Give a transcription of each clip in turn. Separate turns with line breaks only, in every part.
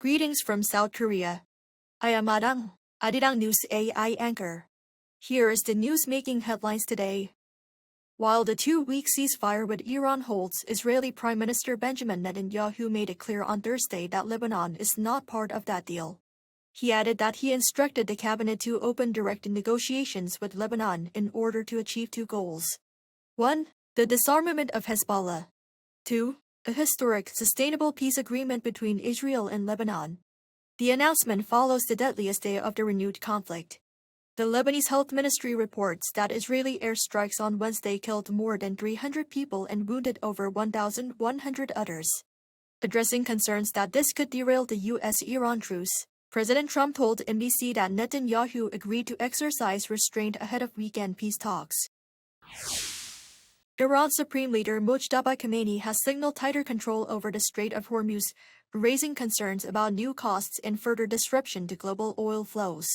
Greetings from South Korea. I am Arirang News AI anchor. Here is the news making headlines today. While the 2-week ceasefire with Iran holds, Israeli Prime Minister Benjamin Netanyahu made it clear on Thursday that Lebanon is not part of that deal. He added that he instructed the cabinet to open direct negotiations with Lebanon in order to achieve 2 goals. 1. The disarmament of Hezbollah. 2. A historic, sustainable peace agreement between Israel and Lebanon. The announcement follows the deadliest day of the renewed conflict. The Lebanese Health Ministry reports that Israeli airstrikes on Wednesday killed more than 300 people and wounded over 1,100 others. Addressing concerns that this could derail the U.S.-Iran truce, President Trump told NBC that Netanyahu agreed to exercise restraint ahead of weekend peace talks. Iran's Supreme Leader Mojtaba Khamenei has signaled tighter control over the Strait of Hormuz, raising concerns about new costs and further disruption to global oil flows.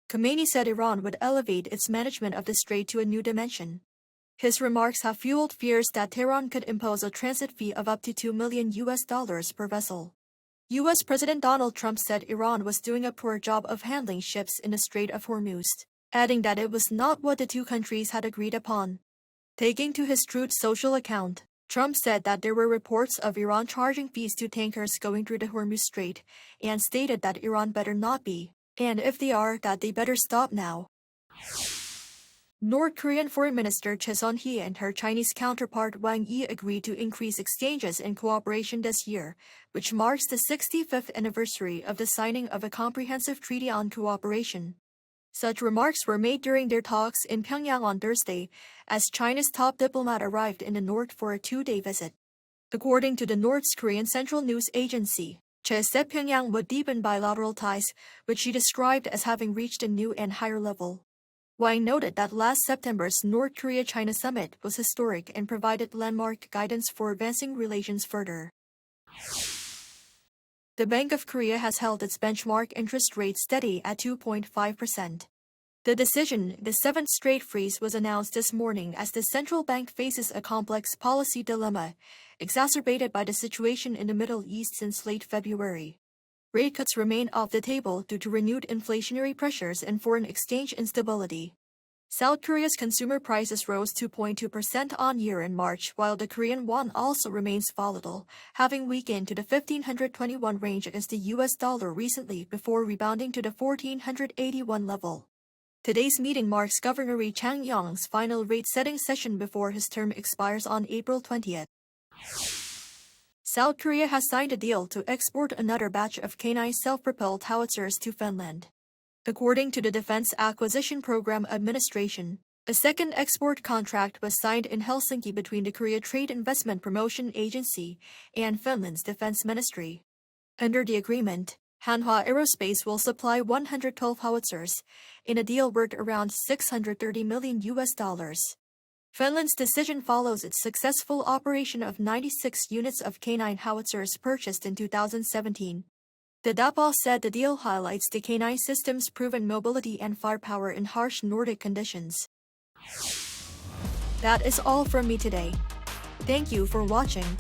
Khamenei said Iran would elevate its management of the strait to a new dimension. His remarks have fueled fears that Tehran could impose a transit fee of up to $2 million per vessel. U.S. President Donald Trump said Iran was doing a poor job of handling ships in the Strait of Hormuz, adding that it was not what the two countries had agreed upon. Taking to his Truth Social account, Trump said that there were reports of Iran charging fees to tankers going through the Hormuz Strait, and stated that Iran better not be, and if they are, that they better stop now. North Korean Foreign Minister Choi Son-hee and her Chinese counterpart Wang Yi agreed to increase exchanges and cooperation this year, which marks the 65th anniversary of the signing of a comprehensive treaty on cooperation. Such remarks were made during their talks in Pyongyang on Thursday, as China's top diplomat arrived in the North for a 2-day visit. According to the North Korean Central News Agency, Choi said Pyongyang would deepen bilateral ties, which she described as having reached a new and higher level. Wang noted that last September's North Korea-China summit was historic and provided landmark guidance for advancing relations further. The Bank of Korea has held its benchmark interest rate steady at 2.5%. The decision, the 7th straight freeze, was announced this morning as the central bank faces a complex policy dilemma, exacerbated by the situation in the Middle East since late February. Rate cuts remain off the table due to renewed inflationary pressures and foreign exchange instability. South Korea's consumer prices rose 2.2% on-year in March, while the Korean won also remains volatile, having weakened to the 1,521 range against the US dollar recently before rebounding to the 1,481 level. Today's meeting marks Governor Ri Chang-yong's final rate-setting session before his term expires on April 20th. South Korea has signed a deal to export another batch of K9 self-propelled howitzers to Finland. According to the Defense Acquisition Program Administration, a second export contract was signed in Helsinki between the Korea Trade Investment Promotion Agency and Finland's Defense Ministry. Under the agreement, Hanwha Aerospace will supply 112 howitzers, in a deal worth around $630 million. Finland's decision follows its successful operation of 96 units of K9 howitzers purchased in 2017. The DAPA said the deal highlights the K9 system's proven mobility and firepower in harsh Nordic conditions. That is all from me today. Thank you for watching.